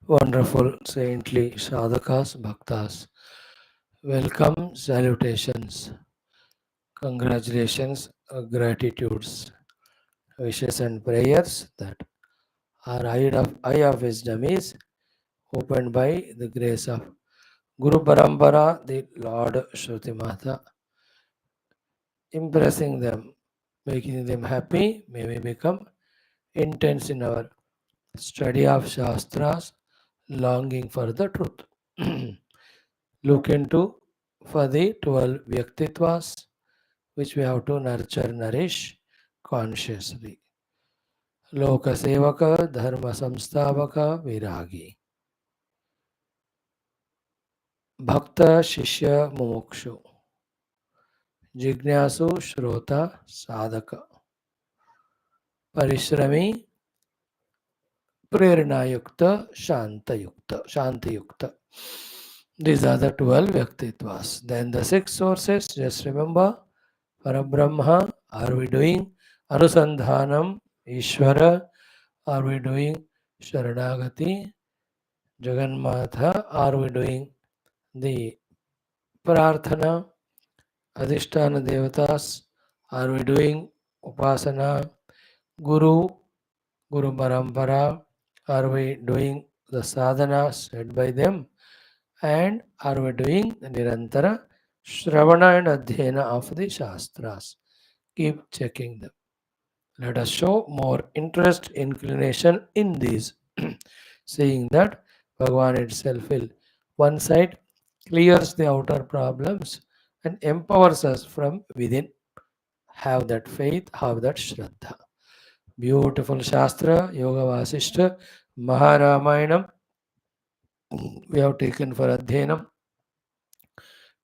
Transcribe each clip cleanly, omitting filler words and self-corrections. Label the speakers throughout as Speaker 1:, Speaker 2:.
Speaker 1: Wonderful saintly sadhakas, bhaktas. Welcome, salutations, congratulations, gratitudes, wishes and prayers that our eye of wisdom is opened by the grace of Guru Parampara, the Lord Shruti Mata, impressing them, making them happy. May we become intense in our study of Shastras, longing for the truth. Look into for the 12 Vyaktitvas, which we have to nurture, nourish consciously. Loka Sevaka, Dharma Samstavaka, Viragi. Bhakta Shishya Mumukshu. Jignasu Shrota Sadhaka. Parishrami Prerna Shantayukta. These are the 12 Vyaktitvas. Then the 6 sources, just remember, Parabrahma, are we doing Anusandhanam, Ishvara, are we doing Sharanagati, Jagannatha, are we doing the Prarthana, Adhisthana Devatas, are we doing Upasana, Guru, Guru Parampara, are we doing the sadhana said by them, and are we doing the Nirantara Shravana and Adhyana of the Shastras. Keep checking them. Let us show more interest, inclination in these, seeing that Bhagavan itself will, one side, clears the outer problems and empowers us from within. Have that faith, have that Shraddha. Beautiful Shastra, Yoga Vaashishtha, Maharamayam, we have taken for Adhyanam.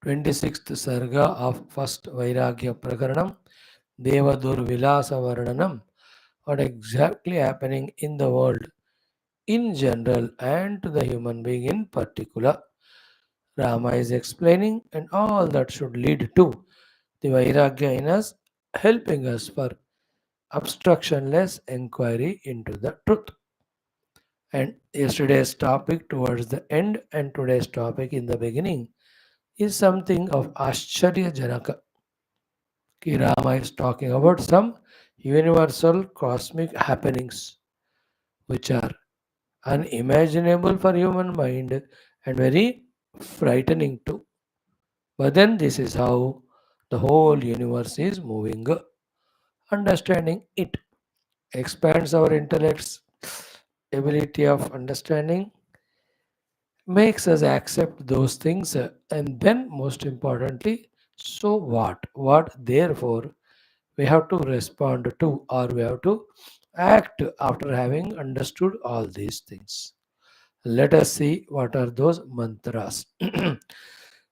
Speaker 1: 26th Sarga of first Vairagya Prakaranam, DEVA DURVILASA VARNANAM. What exactly happening in the world in general and to the human being in particular. Rama is explaining, and all that should lead to the Vairagya in us, helping us for obstructionless inquiry into the truth. And yesterday's topic towards the end and today's topic in the beginning is something of Ashcharya Janaka. Ki Rama is talking about some universal cosmic happenings which are unimaginable for human mind and very frightening too. But then this is how the whole universe is moving. Understanding it expands our intellect's ability of understanding, makes us accept those things, and then most importantly, so what therefore we have to respond to, or we have to act after having understood all these things. Let us see what are those mantras.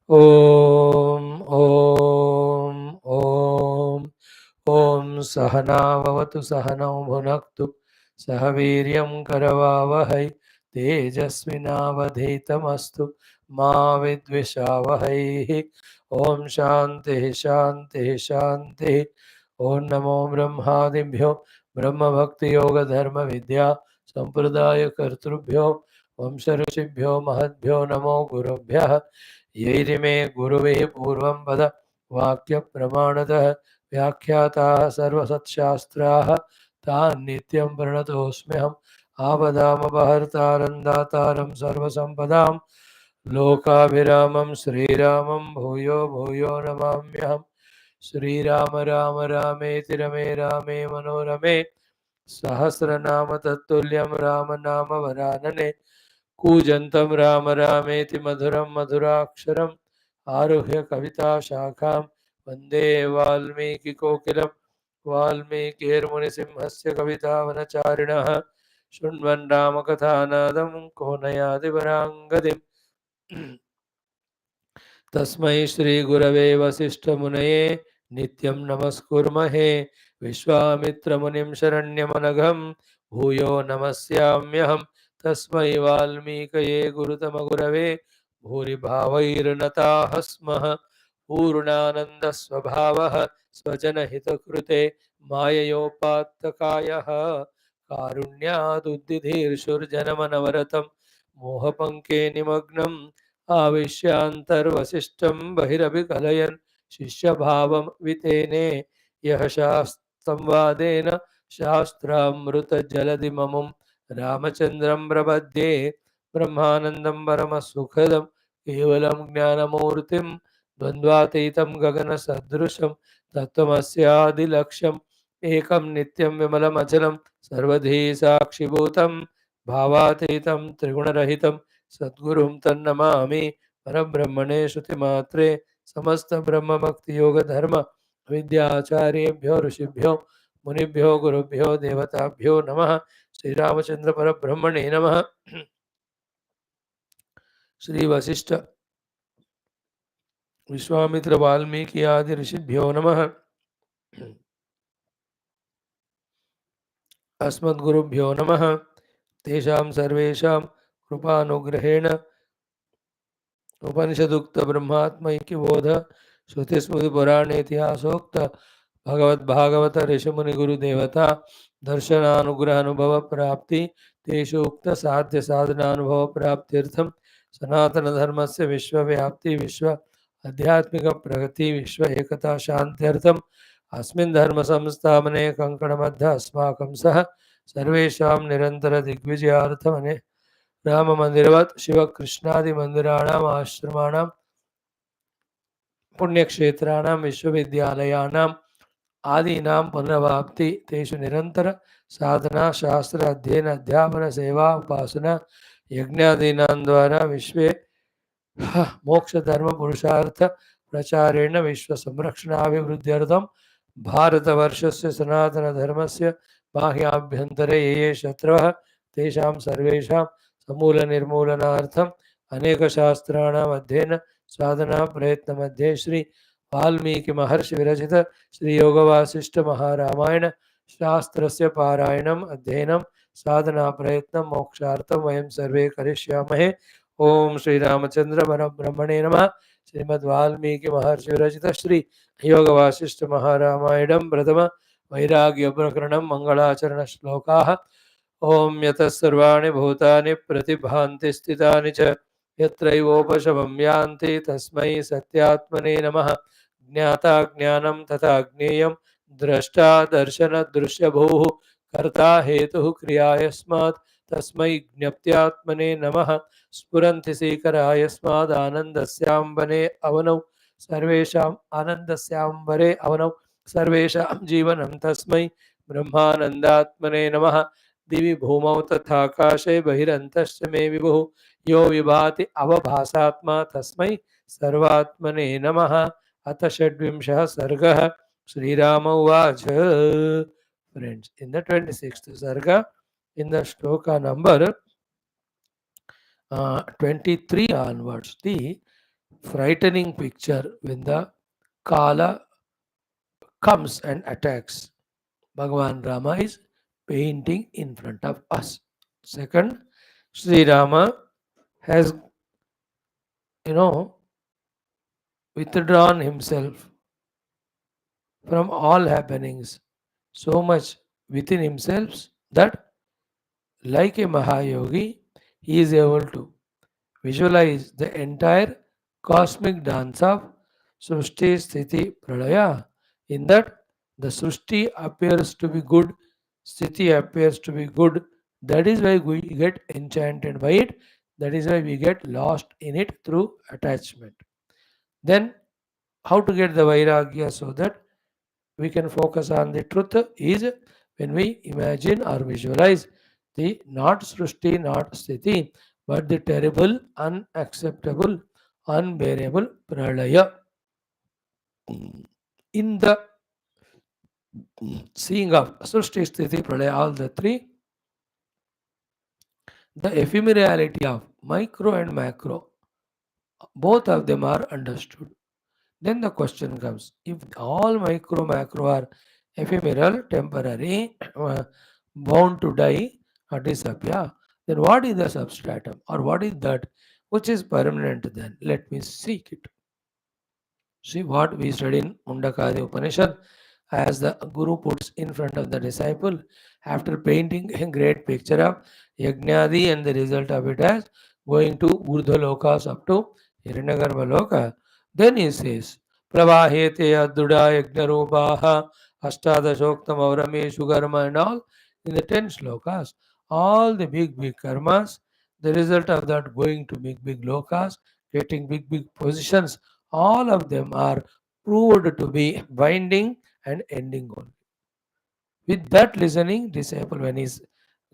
Speaker 1: Om Om Om Om Sahana Vavatu Sahanau Bhunaktu Sahaviryam Karavavahai Tejasvinavadhetamastu Ma Vidvishavahai. Om Shanti Shanti Shanti. Om Namo Brahmadibhyo Brahma Bhakti Yoga Dharma Vidya Sampradaya Kartrubhyo Vamsharishibhyo Mahadbhyo Namo Gurubhyah. Yairime Guruve Purvam Pada Vakya Pramanatah Vyakhyatāः सर्वसत्शास्त्राः तान् नित्यं प्रणतोऽस्म्यहम् आपदामपहर्तारं दातारं सर्वसम्पदां लोकाभिरामं श्रीरामं भूयो भूयो नमाम्यहम्. श्रीराम राम रामेति रमे रामे मनोरमे सहस्रनाम तत्तुल्यं राम नाम वरानने. कूजन्तं राम रामेति मधुरं मधुराक्षरम् आरुह्य कविता शाखां वन्दे वाल्मीकिकोकिलं. वाल्मीकिर्मुनिसिंहस्य कवितावनचारिणः शृण्वन् रामकथानादं को नयाति वराङ्गतिम्. तस्मै श्रीगुरवे वसिष्ठमुनये नित्यं नमस्कुर्महे. विश्वामित्रमुनिं शरण्यमनघं भूयो नमस्याम्यहम्. तस्मै वाल्मीकये गुरुतमगुरवे भूरिभावैर्नताः स्मः. पूर्णानन्दस्वभावः स्वजनहितकृते माययोपात्तकायः कारुण्यादुद्दिधीर्षुर्जनमनवरतं मोहपङ्के निमग्नम् आविश्यान्तर्वसिष्ठं बहिरभिकलयन् शिष्यभावं वितेने यः संवादेन शास्त्रामृतजलधिममुं रामचन्द्रं प्रपद्ये ब्रह्मानन्दं परमसुखदं केवलं ज्ञानमूर्तिं द्वन्द्वातीतं गगनसदृशं तत्त्वमस्यादिलक्ष्यम् एकं नित्यं विमलमचलं सर्वधी साक्षिभूतं भावातीतं त्रिगुणरहितं सद्गुरुं तन्नमामि परब्रह्मणे श्रुतिमात्रे समस्तब्रह्मभक्तियोगधर्म विद्याचार्येभ्यो ऋषिभ्यो मुनिभ्यो गुरुभ्यो देवताभ्यो नमः। श्रीरामचंद्र परब्रह्मणे नमः। श्री वशिष्ठ विश्वामित्र वाल्मीकि आदि ऋषिभ्यो नमः। अस्मद्गुरुभ्यो नमः। तेषां सर्वेषां कृपानुग्रहेण उपनिषदुक्त ब्रह्मात्मैक्यबोध श्रुतिस्मृतिपुराणेतिहासोक्त भगवद्भागवत ऋषिमुनि गुरुदेवता दर्शनानुग्रह अनुभव प्राप्ति तेषु उक्त साध्य साधनानुभव प्राप्त्यर्थम सनातन धर्म से विश्वव्याप्ति विश्व आध्यात्मिक प्रगति विश्व एकता शांत्यर्थम अस्मिन् धर्म संस्थापने कंकणबद्ध अस्माकं सह सर्वेषां निरंतर दिग्विजयार्थमने राम मंदिरवत् शिव कृष्णादि मंदिराणाम् आश्रमाणां पुण्यक्षेत्राणां विश्वविद्यालयानाम् आदीनां पुनर्वाप्ति तेषु निरंतर साधना शास्त्र अध्ययन अध्यापन सेवा उपासना यज्ञादीनां द्वारा विश्वे मोक्ष धर्म पुरुषार्थ प्रचारेण विश्व संरक्षणाभिवृद्ध्यर्थं भारतवर्षस्य सनातन धर्मस्य बाह्याभ्यन्तरे ये शत्रवः तेषां सर्वेषां समूल निर्मूलनार्थम् अनेक शास्त्राणाम् अध्ययन साधना प्रयत्न मध्ये श्री वाल्मीकि महर्षि विरचित श्री योग वासिष्ठ महारामायण शास्त्रस्य पारायणम् अध्ययनं साधना प्रयत्नं मोक्षार्थं वयं सर्वे करिष्यामहे। ओम श्री रामचंद्र परब्रह्मणे नमः। श्रीमद् वाल्मीकि महर्षि विरचित श्री योग वासिष्ठ महारामायणं प्रथम वैराग्य प्रकरणं मंगलाचरण श्लोकाः। ओम यतः सर्वाणि भूतानि प्रतिभान्ति स्थितानि च यत्रैवोपशमं यान्ति तस्मै सत्यात्मने नमः। ज्ञाता ज्ञानं तथा ज्ञेयं द्रष्टा दर्शन दृश्यभूः कर्ता हेतुः क्रिया यस्मात् तस्मै ज्ञप्त्यात्मने नमः। स्फुरन्ति सीकरायस्मादानन्दस्याम्बने अवनौ सर्वेषाम् आनन्दस्याम्बरे अवनौ सर्वेषां जीवनं तस्मै ब्रह्मानन्दात्मने नमः। दिवि भूमौ तथाकाशे बहिरन्तश्च मे विभुः यो विभाति अवभासात्मा तस्मै सर्वात्मने नमः। अथ षड्विंशः सर्गः। श्रीराम उवाच। Friends, in the 26th sarga, in the shloka number 23 onwards, the frightening picture when the Kala comes and attacks. Bhagavan Rama is painting in front of us. Second, Sri Rama has, withdrawn himself from all happenings so much within himself that, like a Mahayogi, he is able to visualize the entire cosmic dance of Srushti, Sthiti, Pralaya. In that, the Srushti appears to be good, Sthiti appears to be good. That is why we get enchanted by it. That is why we get lost in it through attachment. Then, how to get the Vairagya so that we can focus on the truth is when we imagine or visualize the not Srushti, not Sthiti, but the terrible, unacceptable, unbearable pralaya. In the seeing of Srushti, Sthiti, pralaya, all the three, the ephemerality of micro and macro, both of them are understood. Then the question comes, if all micro macro are ephemeral, temporary, bound to die or disappear, then what is the substratum or what is that which is permanent then? Let me seek it. See what we study in Mundakadi Upanishad, as the Guru puts in front of the disciple after painting a great picture of Yajnadi and the result of it as going to Urdhva Lokas up to Hiranyagarbha Loka. Then he says, Pravahete Adhuda Yajnarupaha Ashtadashoktam Avrameshu Karma and all in the 10 slokas. All the big karmas, the result of that going to big lokas, getting big positions, all of them are proved to be binding and ending only. With that listening, disciple, when he's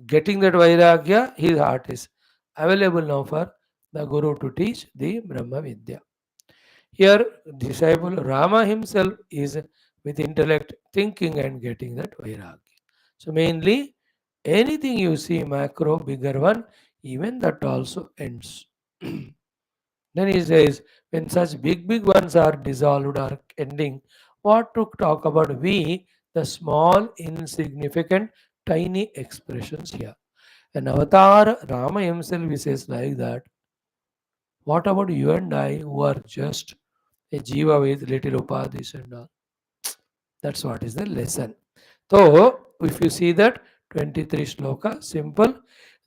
Speaker 1: getting that Vairagya, his heart is available now for the Guru to teach the Brahma Vidya. Here, disciple Rama himself is with intellect thinking and getting that Vairagya. So, mainly anything you see macro, bigger one, even that also ends. Then he says, when such big ones are dissolved or ending, what to talk about we, the small, insignificant, tiny expressions here. An avatar, Rama himself, he says like that. What about you and I who are just a jiva with little upadhis and all? That's what is the lesson. So, if you see that 23 shloka, simple.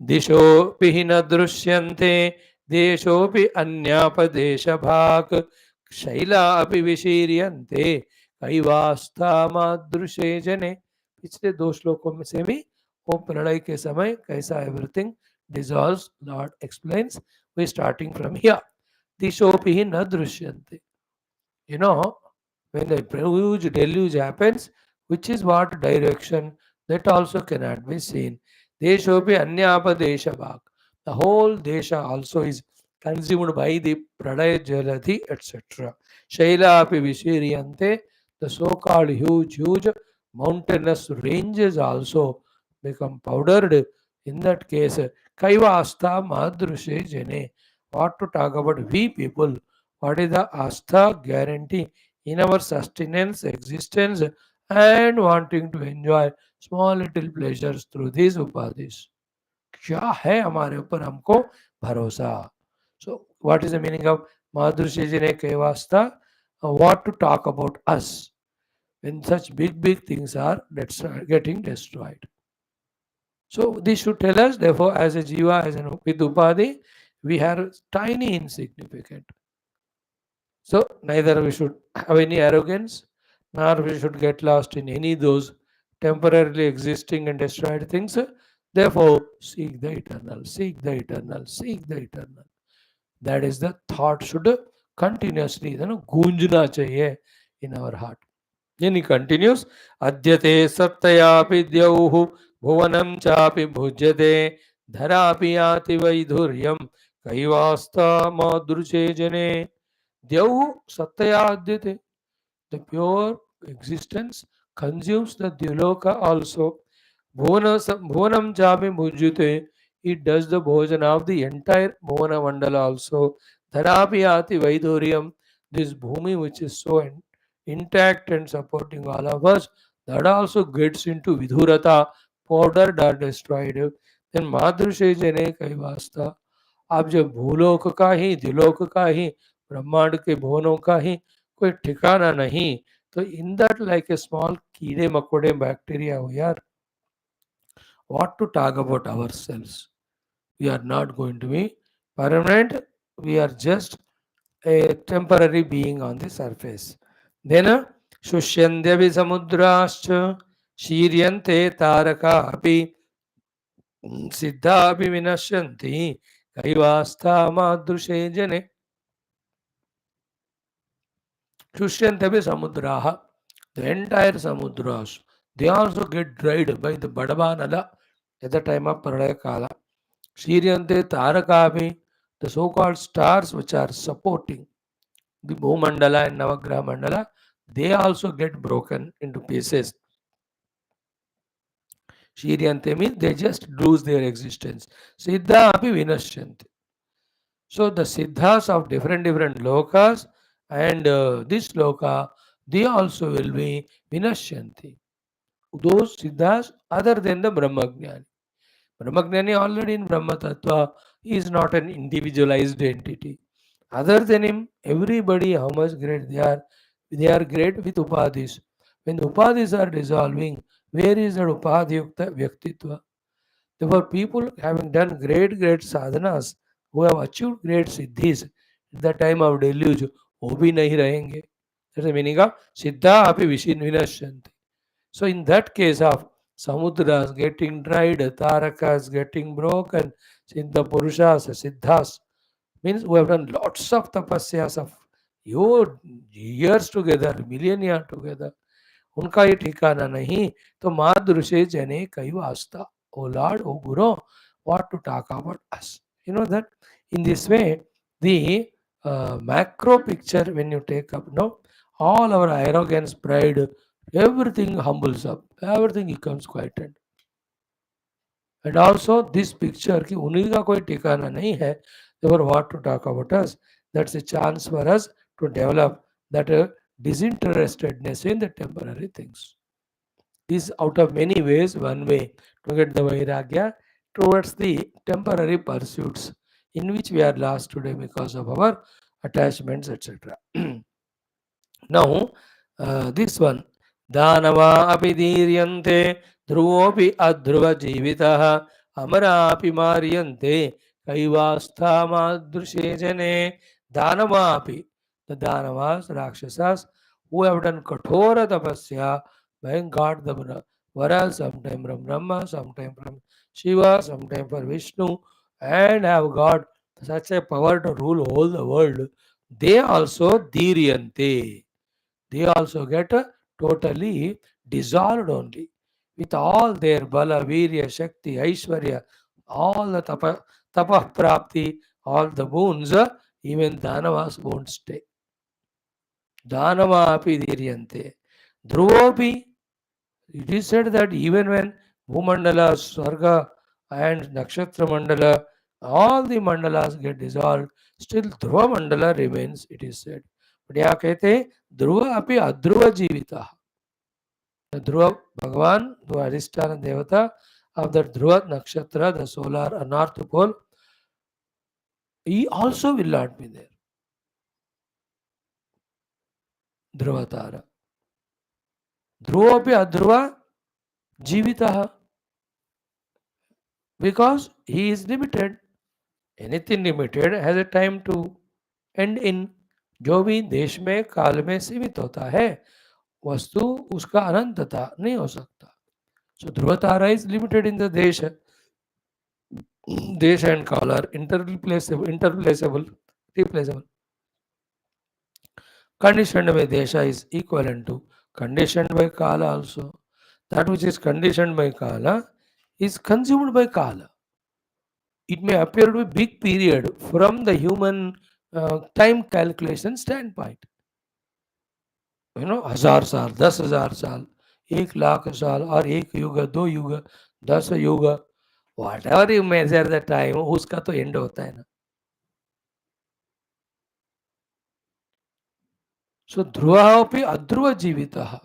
Speaker 1: Dishopi hina drusyante, deshopi anyapa bhak, shaila api vishiryante, kaivastha madrushe jane. पिछले दो श्लोकों में से भी वो प्रलय के समय कैसा everything dissolves, Lord explains. We starting from here. दिशोपि ही न दृश्यन्ते. You know, when the huge deluge happens, which is what direction, that also cannot be seen. Deshopi anyapa desha bhag. The whole desha also is consumed by the pradaya jalati, etc. Shaila api vishiryante, the so-called huge mountainous ranges also become powdered. In that case, kaiva asta madrushe jane. What to talk about we people? What is the astha guarantee in our sustenance, existence, and wanting to enjoy small little pleasures through these upadhis? क्या है हमारे ऊपर हमको भरोसा? So, what is the meaning of Madhurshi ji ne Kevasta? What to talk about us when such big things are getting destroyed? So, this should tell us, therefore, as a jiva, as an with upadhi, we are tiny, insignificant. So neither we should have any arrogance, nor we should get lost in any those temporarily existing and destroyed things. Therefore, seek the eternal, seek the eternal, seek the eternal. That is the thought should continuously, gunjna chahiye in our heart. Then he continues, Adyate saptayapi dyauhu bhuvanam chapi bhujyate dharapi yati vaidhuryam kaivasta madruche jane. Devu Sattaya Adyate. The pure existence consumes the Diloka also. Bhuvanam Chapi Bhujyate. It does the bhojan of the entire Bhuvana Mandala also. Dharapi Ati Vaiduriyam. This Bhumi which is so intact and supporting all of us, that also gets into Vidhurata, powdered or destroyed. Then Madrushe Jane Kaivasta. आप जब भूलोक का ही दिलोक का ही ब्रह्मांड के भुवनों का ही कोई ठिकाना नहीं, तो in that like a small कीड़े मकोड़े बैक्टीरिया हो यार, what to talk about ourselves? We are not going to be permanent. We are just a temporary being on the surface. Then Shushyandyavi samudrascha Shiryante Taraka api Siddha api vinashyanti Kaivastha madrushe jane. Shushyantave Samudraha, the entire Samudras, they also get dried by the Badavanala at the time of Pralaya Kala. Shiryante Tarakavi, the so-called stars which are supporting the Bhumandala and Navagraha Mandala, they also get broken into pieces. Shiryante means they just lose their existence. Siddha api vinashyanti. So the siddhas of different lokas and this loka, they also will be vinashyanti. Those siddhas other than the Brahmagnani. Brahmagnani already in Brahma Tattva is not an individualized entity. Other than him, everybody, how much great they are great with upadhis. When the upadhis are dissolving, where is that upadhyukta vyaktitva? There were people having done great sadhanas who have achieved great siddhis at the time of deluge, wo bhi nahi rahenge. That's the meaning of siddha api vishin vinashyanti. So in that case of samudras getting dried, tarakas getting broken, siddha purushas, siddhas, means we have done lots of tapasyas of years together, millennia together. उनका ये ठिकाना नहीं तो मादृशे जने कई वास्ता. O Lord, O Guru, what to talk about us? You know that in this way, the macro picture when you take up, no, all our arrogance, pride, everything humbles up, everything becomes quieted. And also this picture कि उन्हीं का कोई ठिकाना नहीं है, therefore what to talk about us? That's a chance for us to develop that disinterestedness in the temporary things. Is out of many ways one way to get the Vairagya towards the temporary pursuits in which we are lost today because of our attachments, etc. Now, this one, Danava api dhiryante, dhruvopi adhruva jivitaha, amara api maryante, kaivastha madrushe jane, Danava api, the Danavas, Rakshasas, who have done Kathora tapasya, by God the Vara, sometime from Brahma, sometime from Shiva, sometime for Vishnu, and have got such a power to rule all the world, they also dhiryante. They also get totally dissolved only. With all their bala, virya, shakti, aishwarya, all the tapah prapti, all the boons, even Danavas won't stay. Danava api dhiryante. Dhruvopi, it is said that even when Bhumandala, Sarga and Nakshatra Mandala, all the mandalas get dissolved, still Dhruva Mandala remains, it is said. But यहाँ कहते हैं ध्रुव अपि अध्रुव जीविता. The Dhruva Bhagavan, the Vaashishtha Devata of the Dhruva Nakshatra, the solar or north pole, he also will not be there. Dhruvatara. Dhruva api adhruva jivitaha. Because he is limited. Anything limited has a time to end in. जो भी देश में काल में सीमित होता है वस्तु उसका अनंतता नहीं हो सकता. So Dhruva Tara is limited in the Desha. Desha and Kala are interplaceable, replaceable. Conditioned by Desha is equivalent to conditioned by Kala also. That which is conditioned by Kala is consumed by Kala. It may appear to be big period from the human time calculation standpoint. You know, 1000 साल, 10,000 साल, 1,00,000 साल और एक युग, 2 युग, 10 युग, whatever you measure the time, उसका तो end होता है ना. So ध्रुवः अपि अध्रुव जीवितः.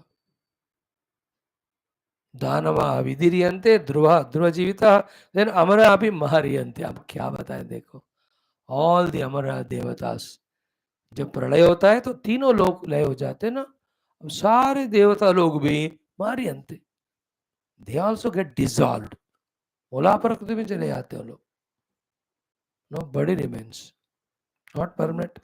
Speaker 1: दानवा विधिरियन्ते ध्रुवः ध्रुव जीवितः. Then अमरा अपि महरियन्ते. अब क्या बताएं देखो. All the अमरा देवतास. जब प्रलय होता है तो तीनों लोग लय हो जाते हैं ना. अब सारे देवता लोग भी मारियंते. They also get dissolved. मूला प्रकृति में चले जाते हैं लोग. Nobody remains. Not permanent.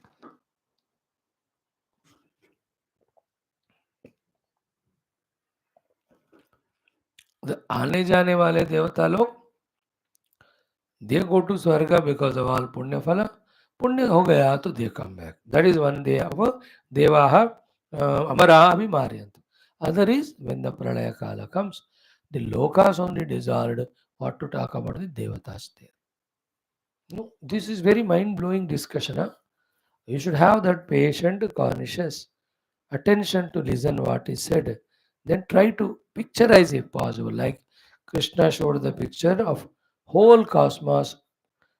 Speaker 1: आने जाने वाले देवता लोग they go to Swarga because of all punya phala. Punya हो गया तो they come back. That is one day of devaha amara abhimaryant. Other is when the pralaya kala comes, the lokas only dissolved. What to talk about the devatas there? No, this is very mind-blowing discussion. Huh? You should have that patient, conscious attention to listen what is said. Then try to picturize if possible. Like Krishna showed the picture of whole cosmos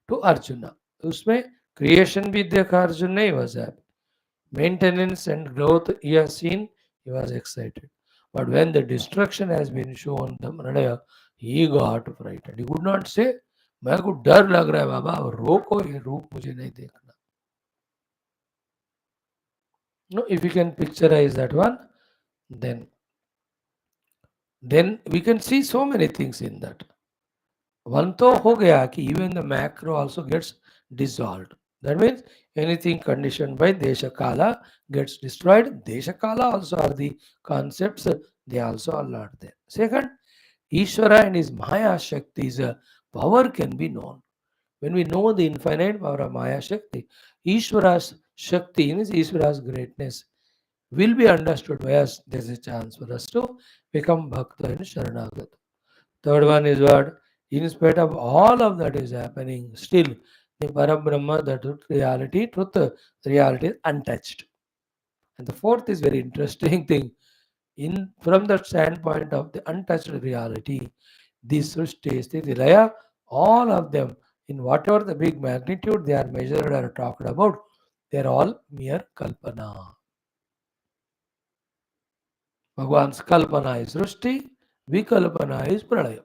Speaker 1: to Arjuna. उसमें creation भी देखा अर्जुन ने, he was happy. Maintenance and growth he has seen, he was excited. But when the destruction has been shown, the Mranaya, he got frightened. He could not say, मैं को डर लग रहा है बाबा, रोको ये रूप मुझे नहीं देखना. No, if you can picturize that one, then we can see so many things in that. One तो हो गया कि even the macro also gets dissolved. That means anything conditioned by Desha Kala gets destroyed. Desha Kala also are the concepts, they also are not there. Second, Ishvara and his Maya Shakti's power can be known. When we know the infinite power of Maya Shakti, Ishvara's Shakti means Ishvara's greatness will be understood by us. There is a chance for us to become Bhakta and Sharanagata. Third one is what? In spite of all of that is happening, still the Parabrahma, the reality is untouched. And the fourth is very interesting thing. In from the standpoint of the untouched reality, these Srishti, Sthiti, Laya, all of them, in whatever the big magnitude they are measured or talked about, they are all mere kalpana. Bhagwan's kalpana is Srishti, Vikalpana is Pralaya.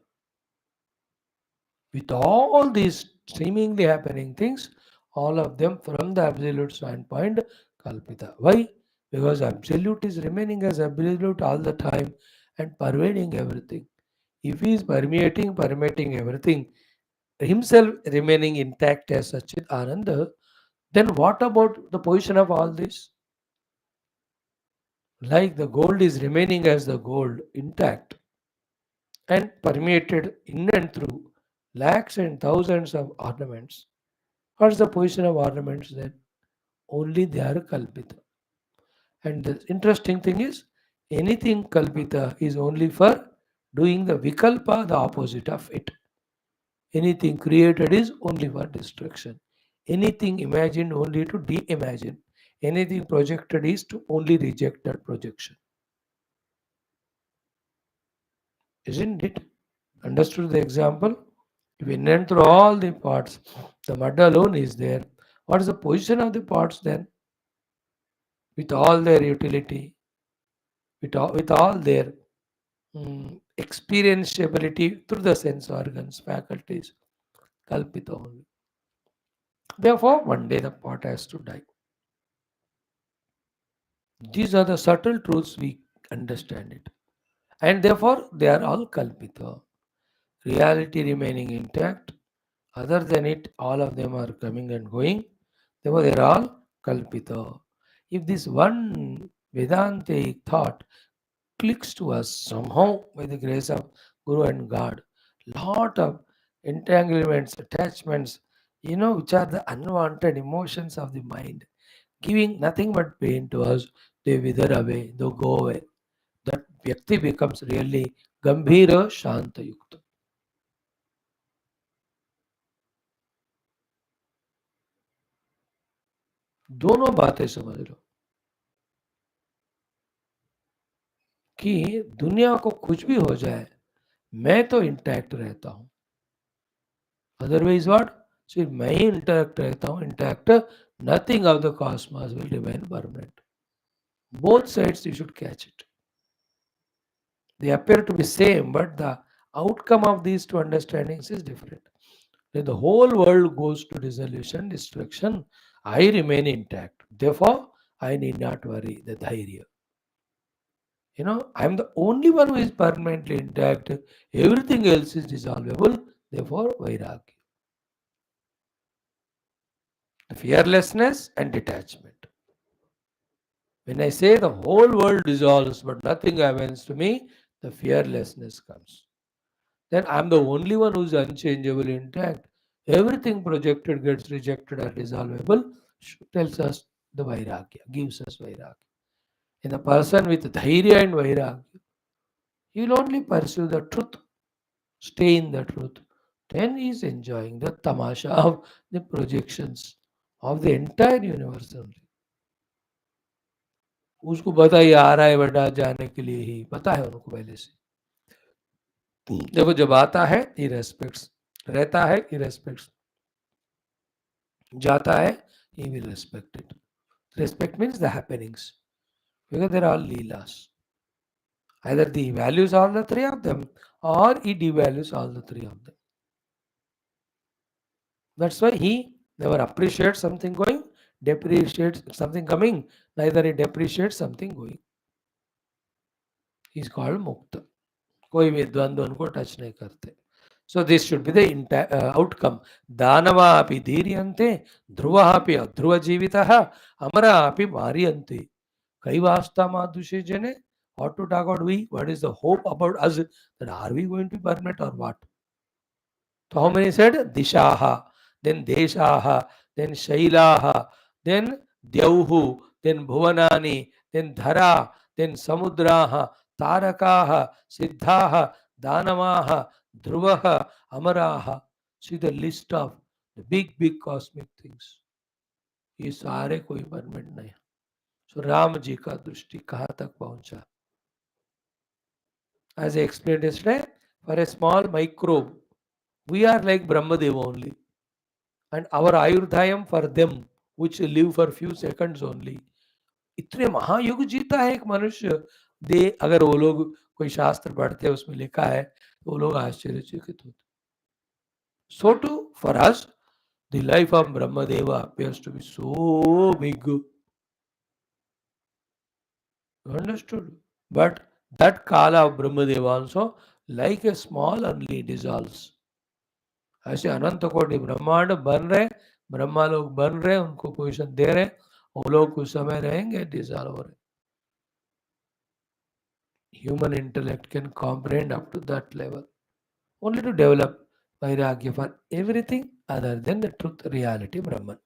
Speaker 1: With all these seemingly happening things, all of them from the absolute standpoint, Kalpita. Why? Because absolute is remaining as absolute all the time and pervading everything. If he is permeating everything, himself remaining intact as Sachit Ananda, then what about the position of all this? Like the gold is remaining as the gold intact and permeated in and through lakhs and thousands of ornaments. What's the position of ornaments then? Only they are kalpita. And the interesting thing is, anything kalpita is only for doing the vikalpa, the opposite of it. Anything created is only for destruction. Anything imagined only to de-imagine. Anything projected is to only reject that projection. Isn't it? Understood the example? If we went through all the parts, the mud alone is there. What is the position of the parts then? With all their utility, with all their experientiability through the sense organs, faculties, kalpita only. Therefore, one day the pot has to die. These are the subtle truths we understand it. And therefore, they are all kalpita. Reality remaining intact. Other than it, all of them are coming and going. Therefore, they are all kalpita. If this one Vedantic thought clicks to us somehow by the grace of Guru and God. Lot of entanglements, attachments, which are the unwanted emotions of the mind, giving nothing but pain to us. They wither away, they go away. That Vyakti becomes really Gambhira Shanta Yukta. दोनों बातें समझ लो कि दुनिया को कुछ भी हो जाए मैं तो इंटैक्ट रहता हूं अदरवाइज व्हाट सिर्फ मैं ही इंटैक्ट रहता हूं intact nothing of the cosmos will remain permanent. Both sides you should catch it. They appear to be same, but the outcome of these two understandings is different. When the whole world goes to dissolution, destruction, I remain intact. Therefore, I need not worry. The dhairya. I'm the only one who is permanently intact. Everything else is dissolvable. Therefore, vairagya. Fearlessness and detachment. When I say the whole world dissolves but nothing happens to me, the fearlessness comes. Then I'm the only one who's unchangeable, intact. Everything projected gets rejected or dissolvable, tells us the Vairagya, gives us Vairagya. And the person with Dhairya and Vairagya, he'll only pursue the truth, stay in the truth. Then he's enjoying the tamasha of the projections of the entire universe only. उसको पता ही आ रहा है बेटा जाने के लिए ही पता है उनको पहले से देखो जब आता है ही रेस्पेक्ट्स रहता है ही रेस्पेक्ट्स जाता है he will respect it. Respect means the happenings because they're all leelas. Either he values all the three of them or he devalues all the three of them. That's why he never appreciates something going, depreciates something coming, neither he depreciates something going. He is called mukta. कोई भी द्वंद्व उनको touch नहीं करते. So this should be the outcome. दानवा अपि धीर्यन्ते, ध्रुवः अपि अध्रुव जीवितः, अमरा अपि मार्यन्ते. कैवास्ता मादृशे जने. What to talk about we? What is the hope about us? That are we going to be permanent or what? So how many said? Dishaha, then Deshaha, then Shailaha, then Dyauhu, then Bhuvanani, then Dhara, then Samudraha, Tarakaha, Siddhaha, Danavaha, Dhruvaha, Amaraha. See the list of the big cosmic things. ये सारे कोई permanent नहीं. So Ram ji का दृष्टि कहाँ तक पहुंचा? As I explained yesterday, for a small microbe, we are like Brahmadeva only. And our Ayurdhayam for them, which live for few seconds only. इतने महायुग जीता है एक मनुष्य. दे अगर वो लोग कोई शास्त्र पढ़ते हैं उसमें लिखा है तो वो लोग आश्चर्यचकित होते. So too for us, the life of Brahmadeva appears to be so big. You understood? But that kala of Brahmadeva also, like a small only, dissolves. ऐसे अनंत कोटि ब्रह्मांड बन रहे, ब्रह्मा लोग बन रहे, उनको पोजिशन दे रहे, वो लोग कुछ समय रहेंगे, डिसॉल्व हो रहे. Human intellect can comprehend up to that level. Only to develop Vairagya for everything other than the truth, reality, Brahman.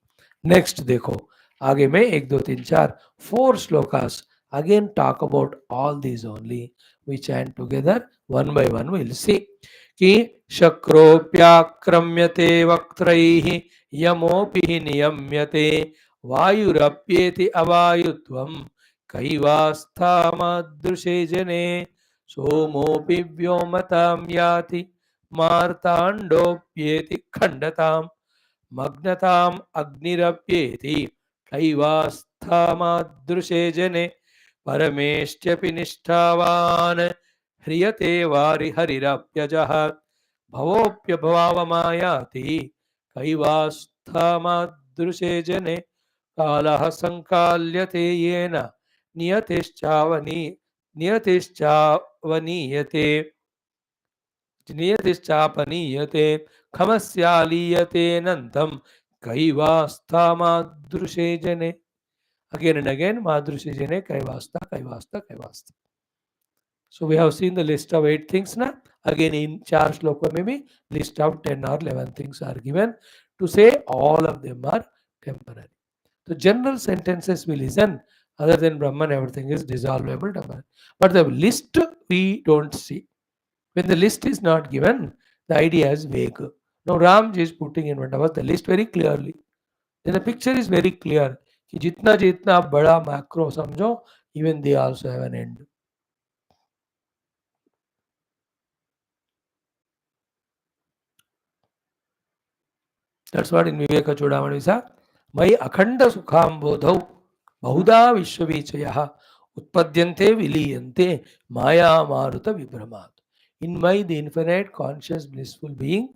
Speaker 1: Next देखो, आगे में 1, 2, 3, 4, 4 shlokas again talk about all these only. We chant together one by one. We'll see. कि शक्रोप्याक्रम्यते वक्त्रैः यमोऽपि नियम्यते वायुरप्येति अवायुत्वं कैवास्थामादृशे जने सोमोऽपि व्योमतां याति मार्ताण्डोऽप्येति खण्डतां मग्नताम् अग्निरप्येति कैवास्थामादृशे जने परमेष्ट्यपि निष्ठावान् ह्रियते वारिहरिरप्यजः भवोऽप्यभावमायाति कैवास्थामादृशे जने कालः संकाल्यते येन नियतिश्चापनीयते खमस्यालीयतेऽनन्तं कैवास्थामादृशे जने. Again and again, Madrushi Jane, Kaivasta, Kaivasta, Kaivasta. So we have seen the list of 8 things now. Again in 4 shloka maybe list of 10 or 11 things are given to say all of them are temporary. The general sentences we listen, other than Brahman, everything is dissolvable, temporary. But the list we don't see. When the list is not given, the idea is vague. Now Ramji is putting in front of us the list very clearly. Then the picture is very clear. कि जितना जितना आप बड़ा macro समझो, even they also have an end. That's what in Viveka Chudamani said. मयि अखंड सुखाम बोधौ बहुधा विश्ववीचयः उत्पद्यन्ते विलीयन्ते माया मारुत विभ्रमात्. In my the infinite conscious blissful being,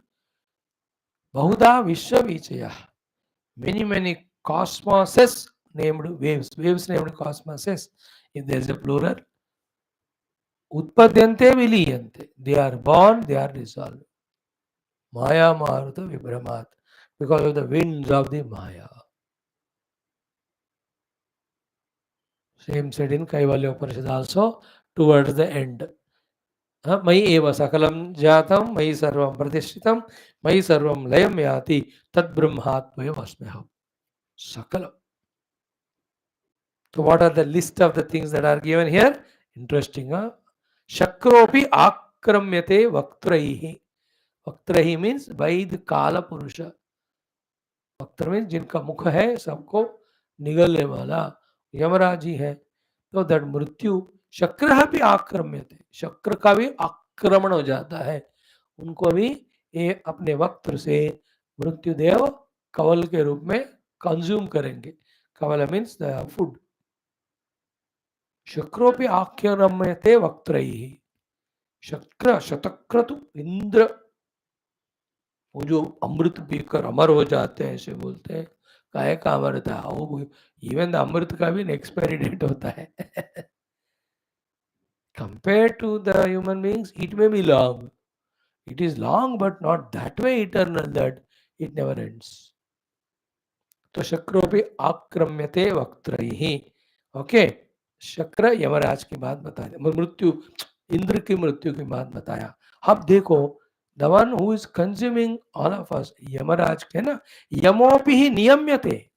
Speaker 1: बहुधा विश्ववीचयः, many cosmoses named waves named cosmoses. If there is a plural, उत्पद्यन्ते विलीयन्ते, they are born, they are dissolved. Maya Maruta Vibhramat, because of the winds of the Maya. Same said in Kaivalya Upanishad also towards the end. Mai eva sakalam jatam, mai sarvam pratishritam, mai sarvam layam yati, tad brahmatmaya vasmeham. Sakalam. So what are the list of the things that are given here? Interesting. Shakropi akramyate vaktraihi. Vaktrahi means by the Kala Purusha. वक्त्र में जिनका मुख है सबको निगलने वाला यमराज जी है. तो that मृत्यु शक्र भी आक्रम्य थे, शक्र का भी आक्रमण हो जाता है, उनको भी ये अपने वक्त्र से मृत्युदेव कवल के रूप में कंज्यूम करेंगे. कवल मीन्स द फूड. शक्रोपि आक्रम्यते वक्त्रैः. शक्र शतक्रतु इंद्र, वो जो अमृत पीकर अमर हो जाते हैं ऐसे बोलते हैं. काय का अमृत है वो, इवन अमृत का भी एक्सपायरी डेट होता है. Compared to the human beings, it may be long. It is long, but not that way eternal that it never ends. तो शक्रोपि आक्रम्यते वक्त्रैहि. ओके, शक्र यमराज की बात बता दे, मृत्यु, इंद्र की मृत्यु की बात बताया. अब देखो, the one who is consuming all of us, Yamraj के ना, यमोपि ही नियम्यते.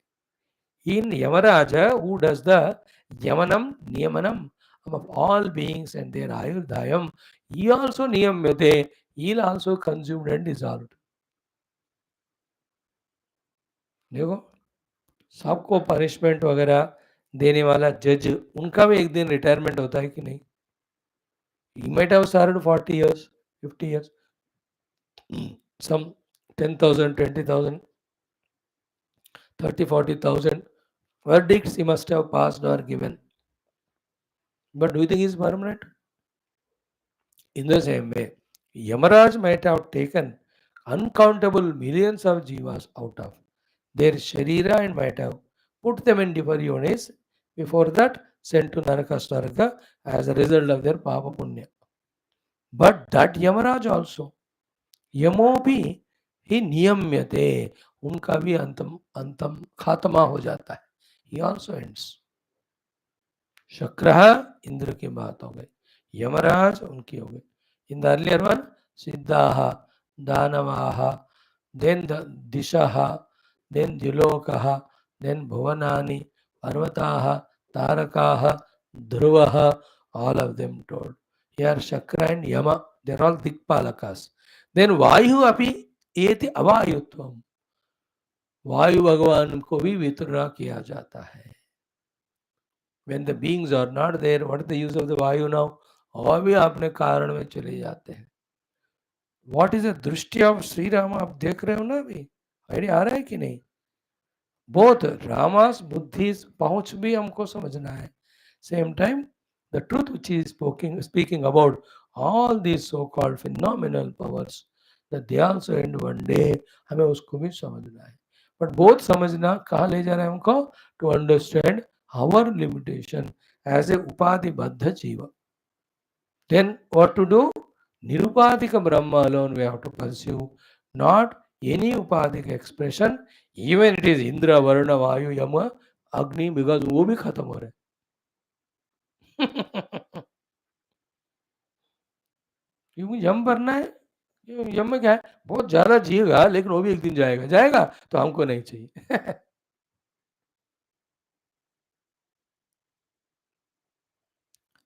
Speaker 1: In Yamaraja, who does the Yamanam, Niyamanam of all beings and their Ayurdhayam, he also Niyamyate, he'll also consumed and dissolved. देखो, सबको पनिशमेंट वगैरह देने वाला जज, उनका भी एक दिन रिटायरमेंट होता है कि नहीं? He might have served 40 years, 50 years, some 10,000, 20,000, 30, 40,000 verdicts he must have passed or given. But do you think he's permanent? In the same way, Yamaraj might have taken uncountable millions of jivas out of their sharira and might have put them in different yonis, before that sent to Naraka Sarga as a result of their Papa Punya. But that Yamaraj also, Yamo bhi ही नियम्यते, उनका भी अंतम अंतम खात्मा हो जाता है. He also ends. शक्र Indra की बात हो गई, यमराज उनकी हो गई. In the earlier one, Siddhaha, Danavaha, then the Dishaha, then Dilokaha, then Bhuvanani, Parvataha, Tarakaha, Dhruvaha, all of them told. Here Shakra and Yama, they are all Dikpalakas. Then Vayu api eti avayutvam. वायु भगवान को भी वितरण किया जाता है. When the beings are not there, what is the use of the vayu now? और भी अपने कारण में चले जाते हैं. What is the दृष्टि ऑफ श्री राम, आप देख रहे हो ना अभी, आइडिया आ रहा है कि नहीं? बोथ रामास बुद्धि पहुंच भी हमको समझना है. Same time the truth which is speaking about all these so called phenomenal powers, that they also and one day, हमें उसको भी समझना है. बट बोथ समझना कहाँ ले जा रहा है हमको? To understand our limitation as a उपाधिबद्ध जीव. Then what to do? Nirupadika Brahma alone we have to pursue, not any upadhika expression, even it is Indra, Varuna, Vayu, Yama, Agni, because वो भी खत्म हो रहे. क्योंकि यम भरना है. यम में क्या है? बहुत ज्यादा जिएगा लेकिन वो भी एक दिन जाएगा. जाएगा तो हमको नहीं चाहिए.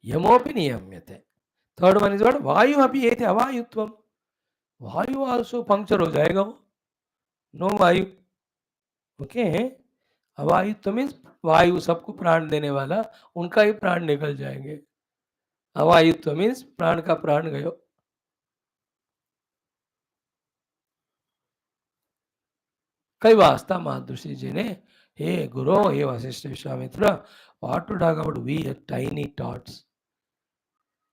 Speaker 1: यमोपि नियम्यते. Third one is what? वायु अपि एते अवायुत्वम. वायु आल्सो पंक्चर हो जाएगा वो. नो वायु. ओके, अवायुत्व मीन्स वायु, सबको प्राण देने वाला, उनका ही प्राण निकल जाएंगे. अवायुत्व मीन्स प्राण का प्राण गयो. कई वास्ता मातृषि जी ने, हे गुरु, हे Vashishtha Vishwamitra, what to talk about we are tiny tots.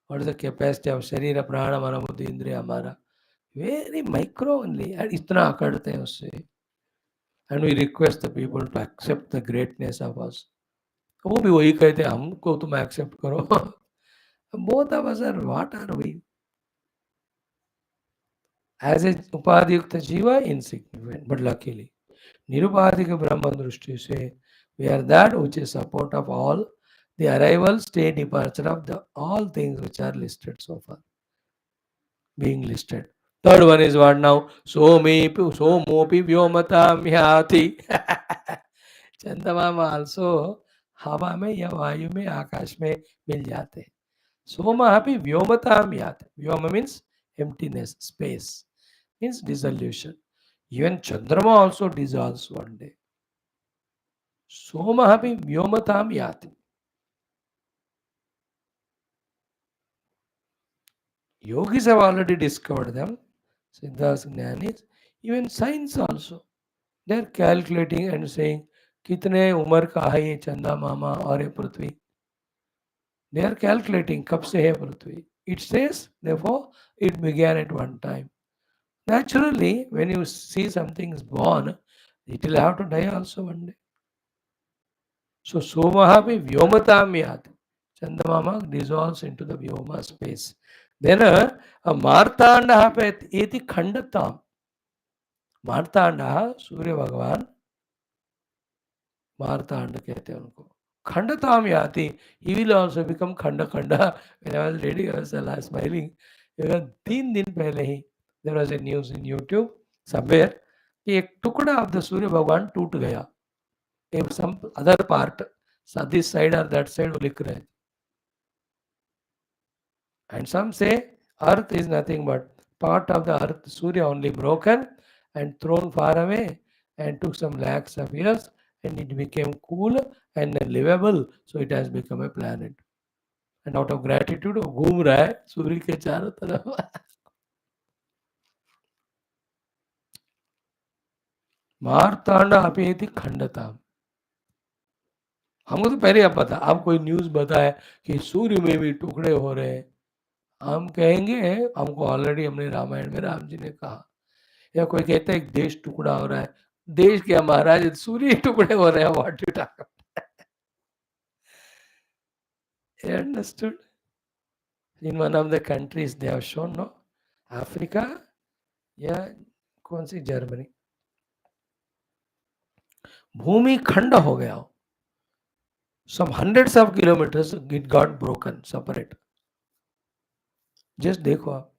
Speaker 1: What is the capacity of शरीर प्राण मन बुद्धि इंद्रिय हमारा? Very micro only. and इतना अकड़ते हैं उससे. And we request the people to accept the greatness of us. वो भी वही कहते हैं, हमको तुम एक्सेप्ट करो. Both of us are, what are we? As a upadhyukta jiva, insignificant, but luckily, nirupadhika Brahma Drushti say, we are that which is support of all the arrival, stay, departure of the all things which are listed so far, being listed. Third one is what now? Somopi vyomata myati. Chandamama also हवा में या वायु में आकाश में मिल जाते हैं. सोमा अपि व्योमताम यात. Vyoma means emptiness, space, means dissolution. Even Chandrama also dissolves one day. Soma अपि व्योमताम यात. Yogis have already discovered them. Siddhas, Jnanis, even science also. They are calculating and saying, कितने उम्र का है ये चंदा मामा और ये पृथ्वी. They are calculating कब से है पृथ्वी. It says, therefore, it began at one time. Naturally, when you see something is born, It will have to die also one day. So Somaha bhi Vyomatam yati. Chandamama dissolves into the Vyoma space. Then a Martanda eti Khandatam. Martanda, Surya Bhagavan, Martanda कहते हैं उनको. Khandatam yati. He will also become Khanda Khanda. When I was reading, I was smiling. Because 3 दिन पहले ही there was a news in YouTube somewhere कि एक टुकड़ा of the सूर्य भगवान टूट गया. If some other part, so this side or that side वो लिख रहे हैं. And some say earth is nothing but part of the earth, Surya only broken and thrown far away and took some lakhs of years and it became cool and livable, so it has become a planet. And out of gratitude वो घूम रहा है सूर्य के चारों तरफ. मार्तांड अपेति खंडता. हमको तो पहले अब पता, अब कोई न्यूज बताए कि सूर्य में भी टुकड़े हो रहे हैं, हम कहेंगे हमको ऑलरेडी हमने रामायण में राम जी ने कहा. या कोई कहता है एक देश टुकड़ा हो रहा है, देश क्या महाराज, सूर्य टुकड़े हो रहे हैं. What you talk. Understood. In one of the countries they have shown, no, Africa या कौन सी, जर्मनी, भूमि खंड हो गया हो. some hundreds of kilometers it got broken, separate. Just देखो आप,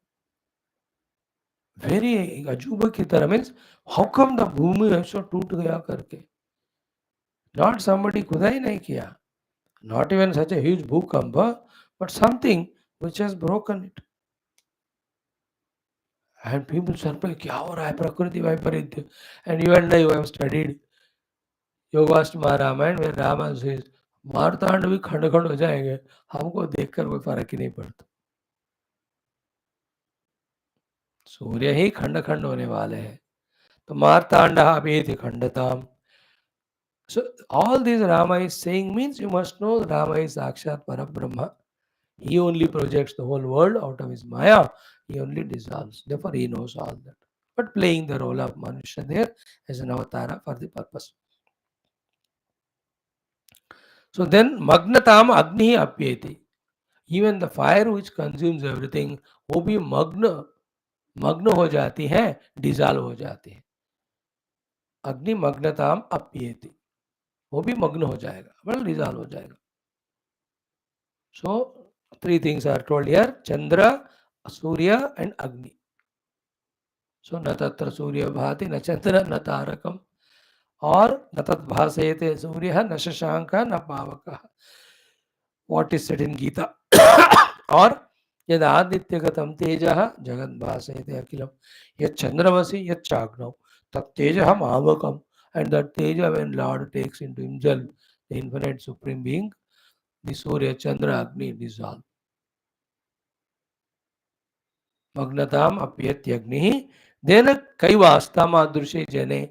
Speaker 1: वेरी अजूबा की तरह. मीन्स हाउ कम द भूमि ऐसा टूट गया करके. नॉट somebody खुदाई नहीं किया, not even such a huge भूकंप, but something which has broken it. And people surprised, क्या हो रहा है, प्रकृति वैपरीत्य. And you and I who have studied योगाष्टमा Ramayan में रामा says मारतांड भी खंड खंड हो जाएंगे, हमको देखकर कोई फर्क ही नहीं पड़ता. सूर्य ही खंड खंड होने वाले हैं. तो मारतांड अपेति खंडताम. So all these Rama is saying means you must know Rama is Sakshat Parabrahma. He only projects the whole world out of his Maya. He only dissolves. Therefore he knows all that. But playing the role of Manusha there as an avatara for the purpose. So then Magnatam Agni Apyeti. Even the fire which consumes everything, वो भी मग्न हो जाती है, dissolve हो जाती है. अग्नि मग्नताम अप्येति, वो भी मग्न हो जाएगा, मतलब डिजॉल्व हो जाएगा. So 3 things are told here: Chandra, Surya and Agni. So न तत्र सूर्य भाति न चंद्र न तारकम, और न तत् भासयते सूर्य न शशांक न पावक. What is said in Gita? और यद आदित्यगतम तेजः जगद भासयते अखिलम यत् चंद्रमसि यत् चाग्नौ तत् तेजः मावकम. And that teja, when Lord takes into himself the infinite supreme being, the Surya, Chandra, Agni dissolve. Magnatam apyatyagni. Then kaivasta madrushe jane.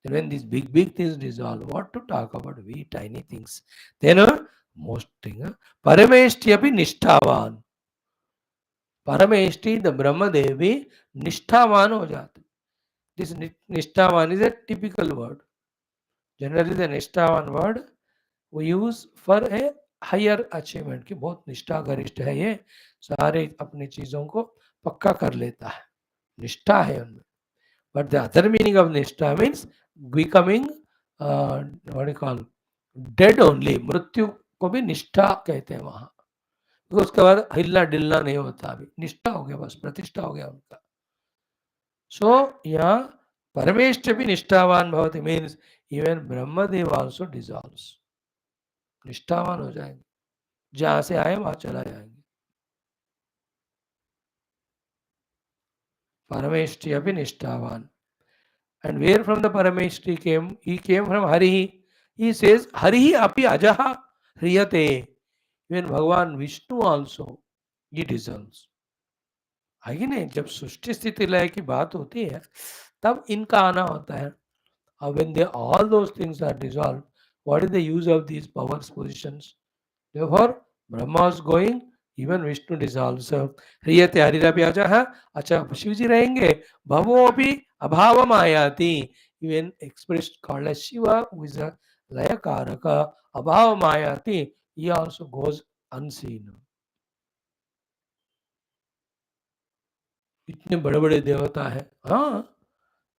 Speaker 1: Then when these big things dissolve, what to talk about? We tiny things. Then most thing. Parameshti api nishthavan. Parameshti, the Brahma Devi, nishthavan ho jate. This nishthavan is a typical word. Generally the nishthavan word we use for a higher achievement कि बहुत निष्ठा गरिष्ठ है, ये सारे अपनी चीजों को पक्का कर लेता है, निष्ठा है उनमें. But the other meaning of निष्ठा means becoming what do you call dead only. मृत्यु को भी निष्ठा कहते हैं वहां, तो उसके बाद हिलना डिलना नहीं होता, अभी निष्ठा हो गया, बस प्रतिष्ठा हो गया उनका. So यहाँ परमेष्ठ भी निष्ठावान भवति means even Brahmadev also dissolves. निष्ठावान हो जाएंगे, जहां से आए वहां चला जाएंगे. Parameshti api nishtavan. And where from the Parameshti came? He came from Harihi. He says, Harihi api ajaha hriyate. Even Bhagavan Vishnu also, he dissolves. आगे नहीं, जब सृष्टि स्थिति लय की बात होती है तब इनका आना होता है. When they all those things are dissolved, what is the use of these powers positions? Therefore Brahma is going, even Vishnu dissolves. ह्रियते हरिरपि अजः. अच्छा शिव जी रहेंगे, भवो अपि अभावम आयाति. even expressed called as Shiva, who is a Layakaraka, Abhava Mayati, he also goes unseen. इतने बड़े बड़े देवता है, हाँ,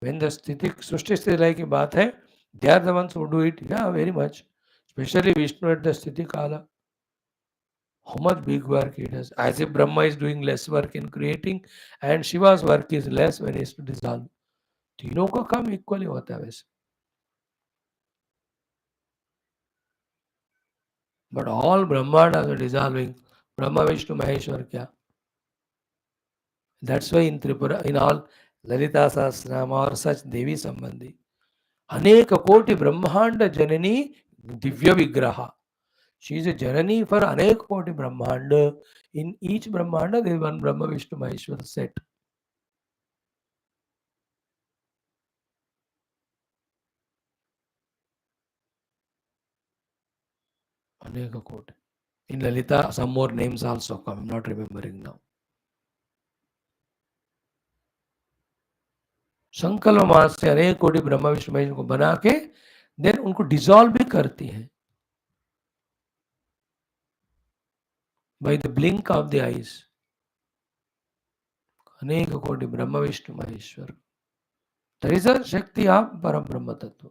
Speaker 1: when the स्थिति सृष्टि स्थिति लय की बात है, they are the ones who do it, yeah, very much, especially Vishnu at the स्थिति kala. How much big work he does, as if Brahma is doing less work in creating and Shiva's work is less when he is to dissolve. तीनों का काम equally होता है वैसे, but all Brahmandas are dissolving. Brahma, Vishnu, Maheshwar क्या? That's why in Tripura, in all Lalita Sahasranama or such Devi Sambandhi, अनेक कोटि ब्रह्मांड जननी दिव्य विग्रह. She is a janani for अनेक कोटि ब्रह्मांड. In each brahmanda there is one Brahma, Vishnu, Maheshwar set. अनेक कोटि. In Lalita some more names also come. I'm not remembering now. संकल्प मास से अनेक कोटि ब्रह्मा विष्णु महेश को बना के देन उनको डिसॉल्व भी करती है by the blink of the eyes. अनेक कोटि ब्रह्म Vishnu Maheshwar. There is a Shakti of Param Brahma Tattva.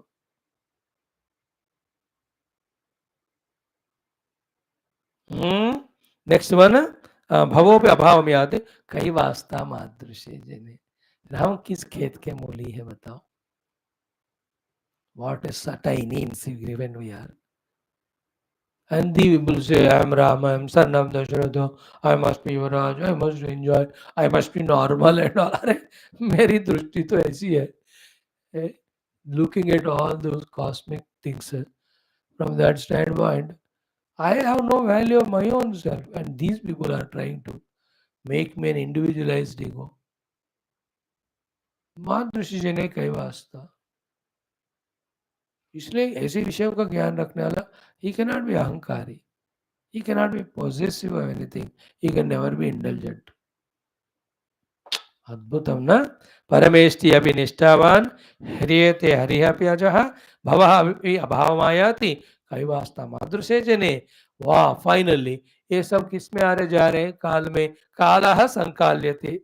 Speaker 1: Next one, भवो पे अभाव में आते कई वास्ता मादृश्य जने. राम किस खेत के मूली है बताओ? What is tiny insignificant we are. And the people say, I am Rama, I am son of Dashratha, I must be Yuvraj, I must enjoy, I must be normal and all. अरे मेरी दृष्टि तो ऐसी है, looking at all those cosmic things from that standpoint, I have no value of my own self, and these people are trying to make me an individualized ego. मादृश्य जने कई वास्ता. इसलिए ऐसे विषयों का ज्ञान रखने वाला, he cannot be अहंकारी, he cannot be possessive of anything, he can never be indulgent. अद्भुतम न. परमेष्टि अपि निष्ठावान ह्रियते हरिः अजः भवः अपि अभावमायाति कैवास्ता मादृशे जने. वाह, फाइनली ये सब किस में आ रहे जा रहे हैं? काल में. कालः संकाल्यते.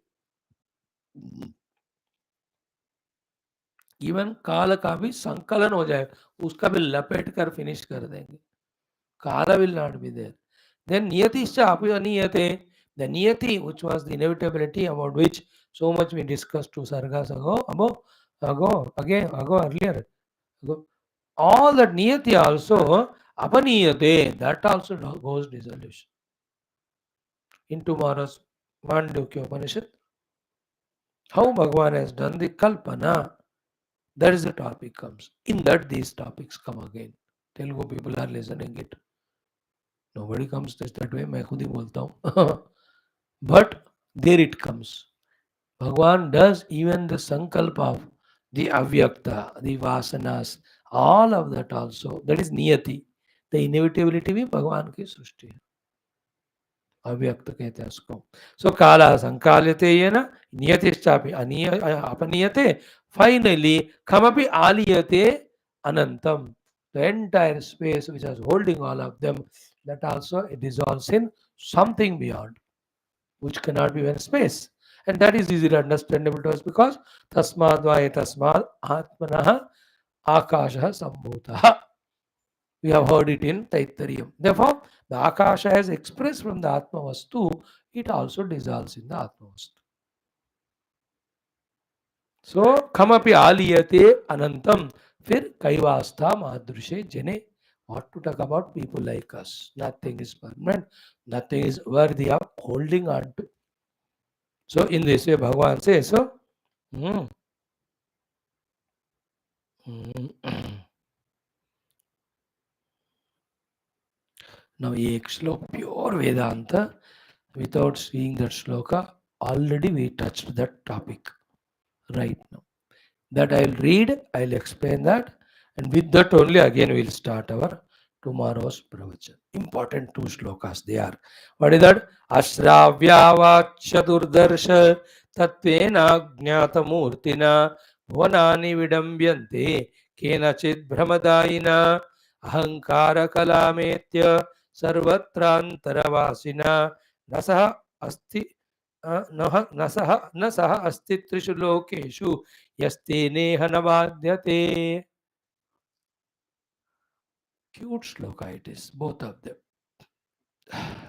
Speaker 1: इवन काल का भी संकलन हो जाए, उसका भी लपेट कर फिनिश कर देंगे. काल will not be there. Then नियतिश्च अपि अनियते. The niyati, which was the inevitability about which so much we discussed 2 sargas earlier. All that niyati also, apaniyate, that also goes dissolution. In tomorrow's Mandukya Upanishad, how Bhagavan has done the kalpana, that is the topic comes. In that these topics come again. Telugu people are listening it. Nobody comes that way, मैं खुद ही बोलता हूँ. But there it comes. Bhagavan does even the sankalpa of the avyakta, the vasanas, all of that also. That is niyati. The inevitability भी भगवान की सृष्टि है. अव्यक्त कहते हैं उसको. So काला संकाल्यते येन नियतिश्चापि अपनीयते. Finally, खमपि आलीयते अनंतम. The entire space which is holding all of them, that also it dissolves in something beyond, which cannot be in space. And that is easily understandable to us because tasmad vaya tasmad atmanah akashah sambhutah. We have heard it in Taittariya. Therefore, the akasha has expressed from the Atma Vastu, it also dissolves in the Atma Vastu. So, khamapi aliyate anantam. Fir kaivastha madrushe jene. What to talk about people like us? Nothing is permanent. Nothing is worthy of holding on to. So, in this way, Bhagavan says, so, now एक श्लोक pure Vedanta, without seeing that shloka, already we touched that topic right now. That I'll read, I'll explain that, and with that only again we'll start our tomorrow's pravachan. Important 2 shlokas they are. What is that? Ashravyava chaturdarsha tattvena jnata murtina भुवनानि विडम्ब्यन्ते केनचित् भ्रमदायिना अहङ्कारकलामेत्य सर्वत्रान्तरवासिना न सह अस्ति न सह अस्ति त्रिषु लोकेषु यस्तेनेह न बाध्यते. Cute shloka it is, both of them.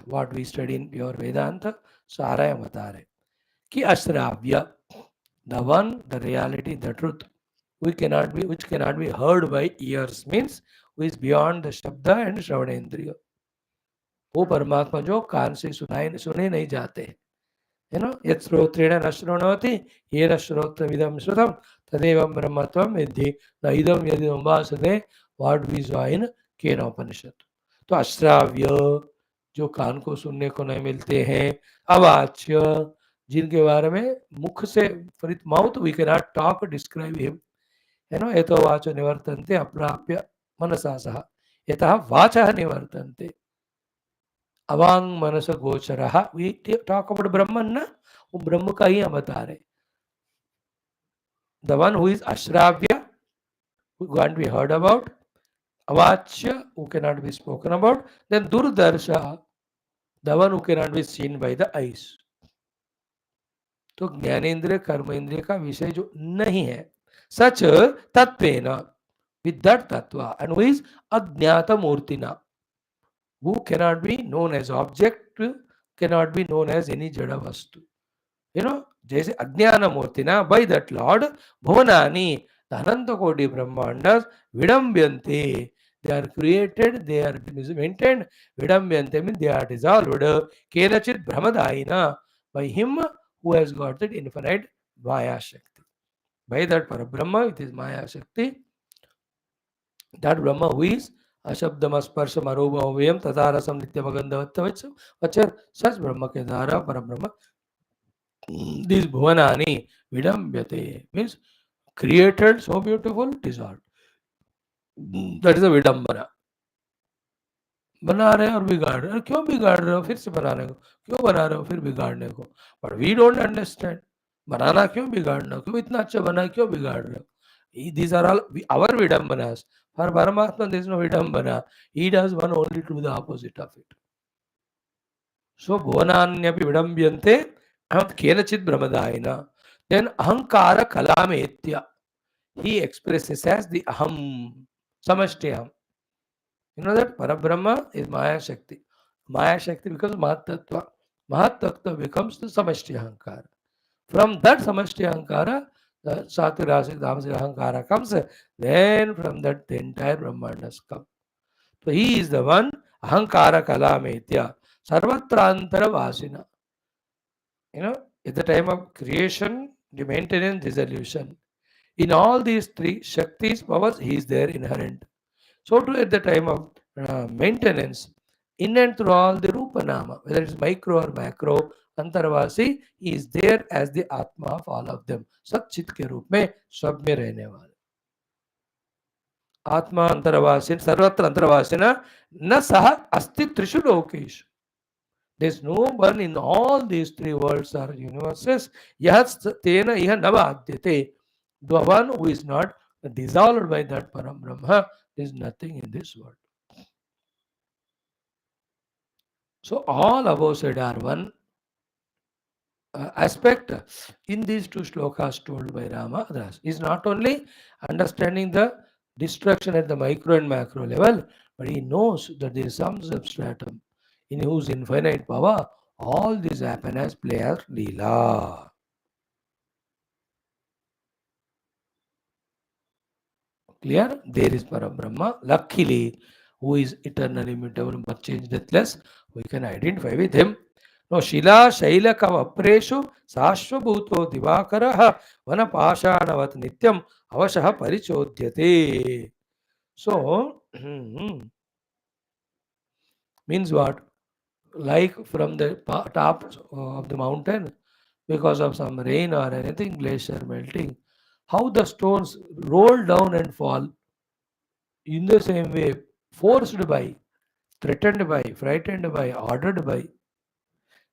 Speaker 1: What we study in pure Vedanta, Saraya Matare. Ki Ashravya, the one, the reality, the truth, which cannot be heard by ears, means who is beyond the Shabda and Shravanendriya. वो परमात्मा जो कान से सुने नहीं जाते, यत् श्रोत्रेण न शृणोति येन श्रोत्रमिदं श्रुतं तदेवं ब्रह्मत्वं विद्धि न इदं यदिदं वासते, what we saw in Kenopanishad. तो अश्राव्य जो कान को सुनने को नहीं मिलते हैं, अवाच्य जिनके बारे में मुख से with mouth we can not talk describe him, यतो वाचो निवर्तन्ते अप्राप्य मनसा सह यतः वाचः निवर्तन्ते अवांग मनस गोचरः. वी टॉक अबाउट ब्रह्मन ना, वो ब्रह्म का ही हम बता रहे. द वन हु इज अश्राव्य, who can't be heard about, avachya, who cannot be spoken about, then durdarsha, the one who cannot be seen by the eyes. तो ज्ञानेन्द्रिय कर्मेंद्रिय का विषय जो नहीं है, सच तत्वेन, with that tattva, and who is अज्ञात मूर्तिना, who cannot be known as object, cannot be known as any jada vastu. जैसे अज्ञान मूर्तिना, by that Lord, भुवनानि, the अनंत कोटि ब्रह्मांडस, विडम्ब्यन्ते, they are created, they are maintained, vidambyante means they are dissolved, kenachit brahmadayina, by him who has got that infinite Maya Shakti. By that Parabrahma, it is Maya Shakti, that Brahma who is अशब्दम स्पर्शम अरूपम अव्ययम तथा रसम नित्यम गंधवत्व वचर, such Brahma के द्वारा परब्रह्म these bhuvanani vidambyate means created, so beautiful, dissolved. That is a vidambana. बना रहे और बिगाड़ रहे, क्यों बिगाड़ रहे हो, फिर से बनाने को, क्यों बना रहे हो, फिर बिगाड़ने को. बट वी डोंट अंडरस्टैंड, बनाना क्यों, बिगाड़ना क्यों, इतना अच्छा बना क्यों बिगाड़ रहे हो. These are all our vidambanas. For Paramatma there is no vidambana. He does one only to the opposite of it. So bhuvananyapi vidambyante kenachit brahmadayina. Then ahankara kalametya, he expresses as the aham, samashtiham. You know that Parabrahma is Maya Shakti. Maya Shakti becomes Mahatattva. Mahatattva becomes the Samashti Ahankara. From that Samashti Ahankara, the Satirasik Dhamasi Ahankara comes. Then from that the entire Brahmandas come. So he is the one, Ahankara Kalametya, Sarvatrantara Vasina. At the time of creation, the maintenance, dissolution. In all these three Shaktis, powers, he is there inherent. So too at the time of maintenance, in and through all the Rupa Nama, whether it's micro or macro, Antarvasi, he is there as the Atma of all of them. सब चित के रूप में सब में रहने वाले. आत्मा अंतर्वासिन सर्वत्र अंतर्वासिना न सह अस्ति त्रिषु लोकेषु. There is no one in all these three worlds or universes. Yah tena iha navadyate. The one who is not dissolved by that Param Brahma, there is nothing in this world. So all above said are one aspect in these two shlokas told by Rama is not only understanding the destruction at the micro and macro level, but he knows that there is some substratum in whose infinite power all these happen as play as Leela. Clear? There is Parabrahma, luckily, who is eternally immutable but change deathless. We can identify with him. No, Shila Shaila Kavapreshu Sashvabhuto Divakaraha Vanapashanavat Nityam Avashaha Parichodhyate. So, means what? Like from the top of the mountain, because of some rain or anything, glacier melting, how the stones roll down and fall. In the same way, forced by, threatened by, frightened by, ordered by.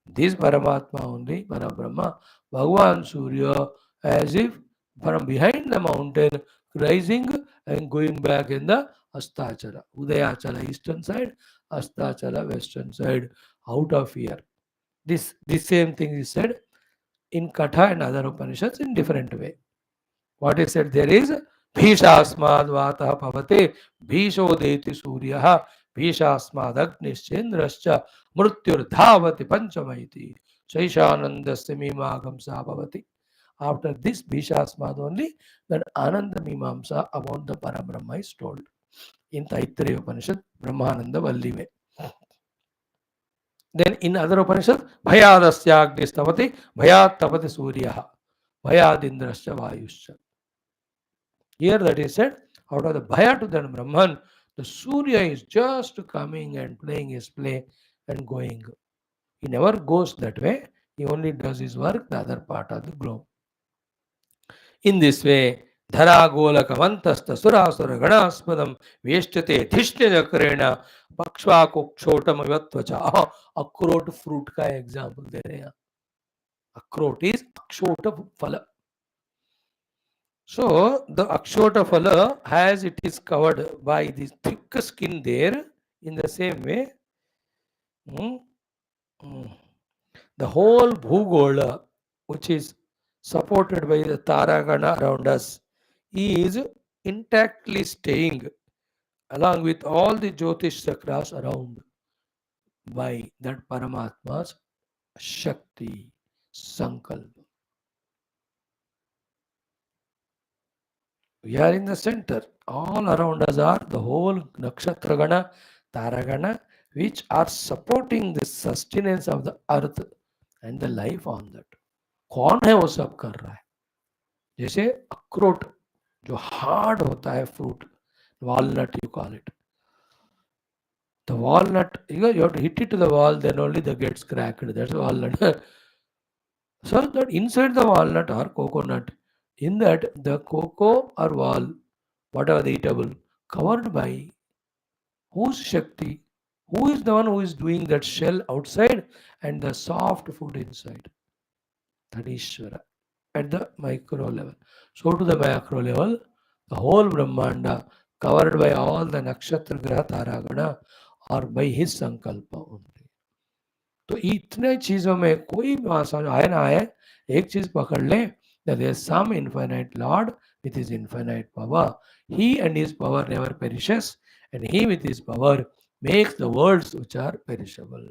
Speaker 1: This Paramatma only, Parabrahma, Bhagavan Surya, as if from behind the mountain, rising and going back in the Astachala. Udayachala eastern side, Astachala western side, out of here. This same thing is said in Katha and other Upanishads in different way. What is said there is Bhishasmad Vata Pavate Bhishodeti Suryaha Bhishasmad Agnischendrascha Mrutyur Dhavati Panchamaiti Shaishanandasya Mimagam Bhavati. After this Bhishasmad only, that Ananda Mimamsa about the Parabrahma is told in Taittiriya Upanishad, Brahmananda Vallive. Then in other Upanishad, Bhayadasya Agnistavati Bhayat Tapati Suryaha Bhayadindrasya Vayuscha. Here that is said, out of the Bhaya to the Brahman, the Surya is just coming and playing his play and going. He never goes that way. He only does his work, the other part of the globe. In this way, Dhara Golakavantasta Surasura Ganaspadam Veshtate Dhishna Jakarena Pakshva Kokshotam Avatvacha. Akrot fruit ka example there. Akrot is Akshota Phala. So the Akshota Phala, as it is covered by this thick skin there, in the same way, the whole Bhugola, which is supported by the Taragana around us, is intactly staying along with all the Jyotish chakras around by that Paramatma's Shakti, Sankalpa. We are in the center. All around us are the whole Nakshatragana, Taragana, which are supporting the sustenance of the earth and the life on that. कौन है वो सब कर रहा है? जैसे अखरोट जो हार्ड होता है fruit, walnut you call it. The walnut, you have to hit it to the wall, then only the gets cracked. That's walnut. So that inside the walnut or coconut, in that the cocoa or wall, whatever the eatable, covered by whose Shakti? Who is the one who is doing that shell outside and the soft food inside? That is Ishvara at the micro level. So to the macro level, the whole Brahmanda covered by all the nakshatra graha taragana or by his sankalpa only. तो इतने चीजों में कोई आए ना आए, एक चीज पकड़ ले, that there is some infinite Lord with his infinite power. He and his power never perishes, and he with his power makes the worlds which are perishable.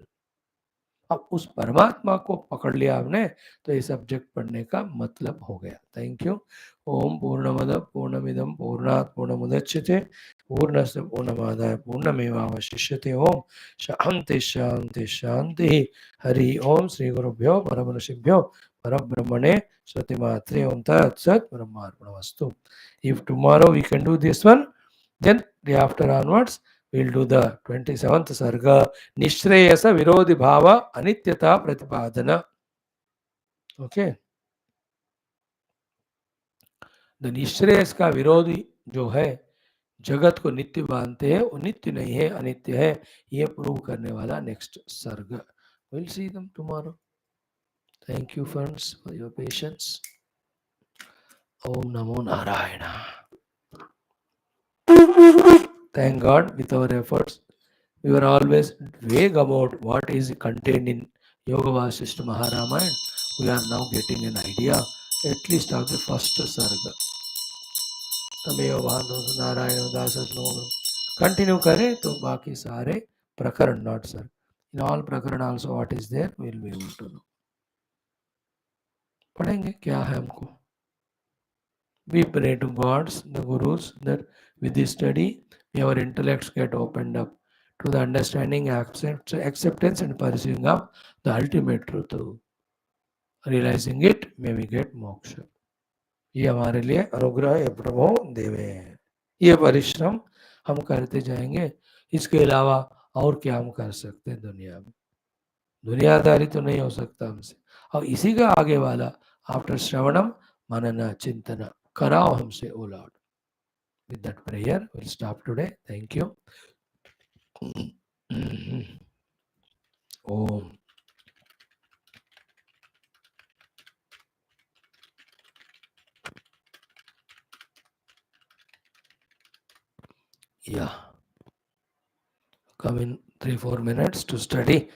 Speaker 1: अब उस परमात्मा को पकड़ लिया आपने, तो ये सब्जेक्ट पढ़ने का मतलब हो गया. Thank you. ओम पूर्णमद पूर्णमिदम पूर्णात् पूर्णमुदच्यते पूर्णस्य पूर्णमादाय पूर्णमेवावशिष्यते. ओम शांति शांति शांति. हरि ओम. श्री गुरुभ्यो परमऋषिभ्यो परब्रह्मणे स्वतिमात्रे. ओम तत्सत् ब्रह्मार्पणमस्तु. If tomorrow we can do this one, then day after onwards we'll do the 27th Sarga, Nishreyasa Virodhi Bhava Anityata Pratipadana. Okay. The Nishreyas का विरोधी जो है, जगत को नित्य मानते हैं, वो नित्य नहीं है, अनित्य है, ये प्रूव करने वाला नेक्स्ट सर्ग. We'll see them tomorrow. Thank you friends for your patience. Om Namo Narayana. Thank God, with our efforts, we were always vague about what is contained in Yoga Vaashishtha Maharamayan. We are now getting an idea, at least of the first sarga. तमेव बांधव Narayan Das continue करें तो बाकी सारे प्रकरण not sir. In all प्रकरण also what is there will be able to know. पढ़ेंगे क्या है हमको. We pray to gods, the gurus, that with this study, our intellects get opened up to the understanding, acceptance and pursuing of the ultimate truth. Realizing it, may we get moksha. ये हमारे लिए अनुग्रह है प्रभु देवे. ये परिश्रम हम करते जाएंगे. इसके अलावा और क्या हम कर सकते हैं दुनिया में. दुनियादारी तो नहीं हो सकता हमसे. और इसी का आगे वाला आफ्टर श्रवणम मनन चिंतन कराओ हमसे ओ Lord. With that prayer, we'll stop today. Thank you. Om. Yeah. Come in 3-4 minutes to study